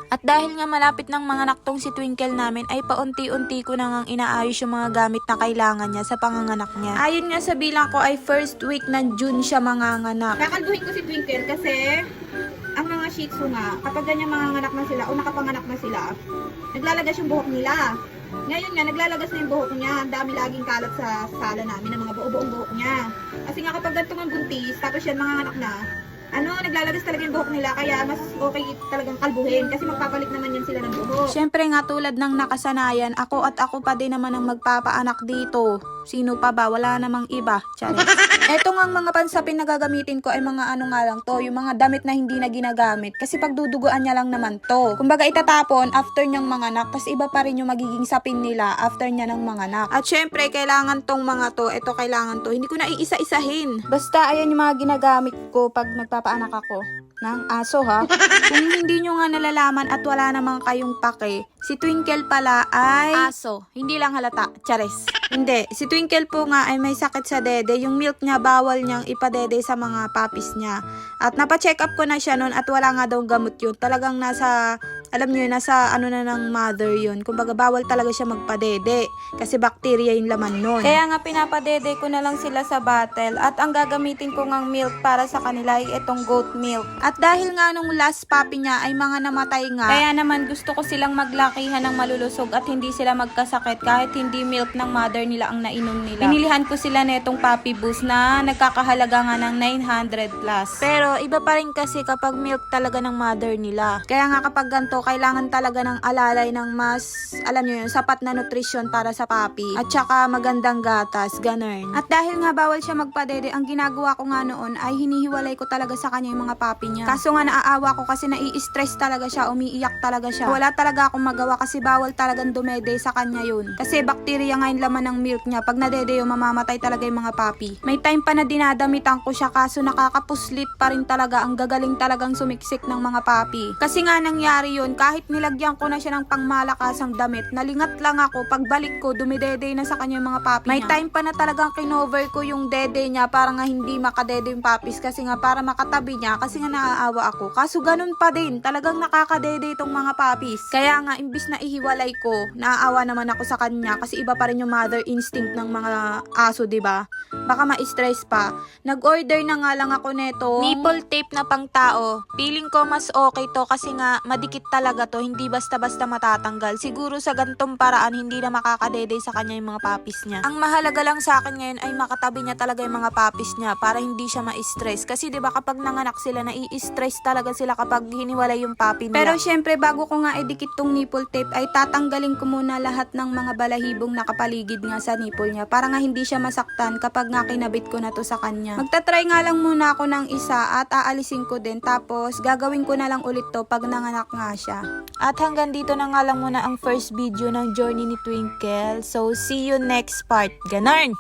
At dahil nga malapit ng mga naktong si Twinkle namin, ay paunti-unti ko na ngang inaayos yung mga gamit na kailangan niya sa panganganak niya. Ayon nga sa bilang ko ay first week ng June siya manganganak. Kakalbuhin ko si Twinkle kasi ang mga Shih Tzu nga, kapag ganyan manganganak na sila o nakapanganak na sila, naglalagas yung buhok nila. Ngayon nga, naglalagas na yung buhok niya. Ang dami laging kalat sa sala namin ng mga buo-buong buhok niya. Kasi nga kapag ganito ng buntis, tapos yan manganganak na, naglalagas talaga yung buhok nila, kaya mas okay talagang kalbuhin kasi magpapalit naman yan sila ng buhok. Siyempre nga tulad ng nakasanayan, ako pa din naman ang magpapaanak dito. Sino pa ba? Wala namang iba. Charis. Eto nga mga pansapin na gagamitin ko ay mga nga lang to, yung mga damit na hindi na ginagamit. Kasi pagduduguan niya lang naman to. Kumbaga itatapon after niyang manganak, tas iba pa rin yung magiging sapin nila after niya ng manganak. At syempre, kailangan tong mga to, eto kailangan to. Hindi ko na iisa-isahin. Basta ayan yung mga ginagamit ko pag magpapaanak ako ng aso ha. Kung hindi nyo nga nalalaman at wala namang kayong pake, si Twinkle pala ay aso. Hindi lang halata. Charis. Hindi. Si Twinkle po nga ay may sakit sa dede. Yung milk niya bawal niyang ipadede sa mga puppies niya. At napacheck up ko na siya noon at wala nga daw gamot yun. Talagang nasa, alam niyo, nasa na ng mother yun. Kumbaga bawal talaga siya magpadede. Kasi bacteria yung laman nun. Kaya nga pinapadede ko na lang sila sa bottle. At ang gagamitin ko ngang milk para sa kanila ay itong goat milk. At dahil nga nung last puppy niya ay mga namatay nga, kaya naman gusto ko silang maglakihan ng malulusog at hindi sila magkasakit kahit hindi milk ng mother nila ang nainom nila. Pinilihan ko sila netong puppy boost na nagkakahalaga nga ng 900 plus. Pero iba pa rin kasi kapag milk talaga ng mother nila. Kaya nga kapag ganito, kailangan talaga ng alalay ng mas, alam nyo yun, sapat na nutrisyon para sa puppy. At saka magandang gatas, ganun. At dahil nga bawal siya magpadede, ang ginagawa ko nga noon ay hinihiwalay ko talaga sa kanya yung mga puppy niya. Kaso nga naaawa ko kasi nai-stress talaga siya, umiiyak talaga siya. Wala talaga akong magawa kasi bawal talagang dumede sa kanya yun. Kasi bacteria nga yung laman ng milk niya. Pag nadede yun, mamamatay talaga yung mga puppy. May time pa na dinadamitan ko siya kaso nakakapuslit pa rin talaga. Ang gagaling talagang sumiksik ng mga puppy. Kasi nga nangyari yun, kahit nilagyan ko na siya ng pangmalakasang damit, nalingat lang ako. Pagbalik ko, dumidede na sa kanya yung mga puppy niya. May time pa na talagang kinover ko yung dede niya para nga hindi makadede yung puppies kasi nga para makatabi niya kasi nga naaawa ako. Kaso ganun pa din, talagang nakakadede itong mga puppies. Kaya nga, imbis na ihiwalay ko, naaawa naman ako sa kanya kasi iba pa rin yung mother instinct ng mga aso, 'di ba? Baka ma-stress pa. Nag-order na nga lang ako neto nipple tape na pang tao. Feeling ko mas okay to kasi nga madikit talaga to, hindi basta-basta matatanggal. Siguro sa gantong paraan hindi na makakadede sa kanya yung mga puppies niya. Ang mahalaga lang sa akin ngayon ay makatabi niya talaga yung mga puppies niya para hindi siya ma-stress. Kasi 'di ba kapag nanganak sila, nai-stress talaga sila kapag hiniwalay yung puppy nila. Pero syempre bago ko nga idikit tong nipple tape ay tatanggalin ko muna lahat ng mga balahibong nakapaligid nga sa nipple niya para nga hindi siya masaktan kapag nga kinabit ko na to sa kanya. Magta-try nga lang muna ako ng isa at aalisin ko din tapos gagawin ko na lang ulit to pag nanganak nga siya. At hanggang dito na nga lang muna ang first video ng journey ni Twinkle. So see you next part. Ganun!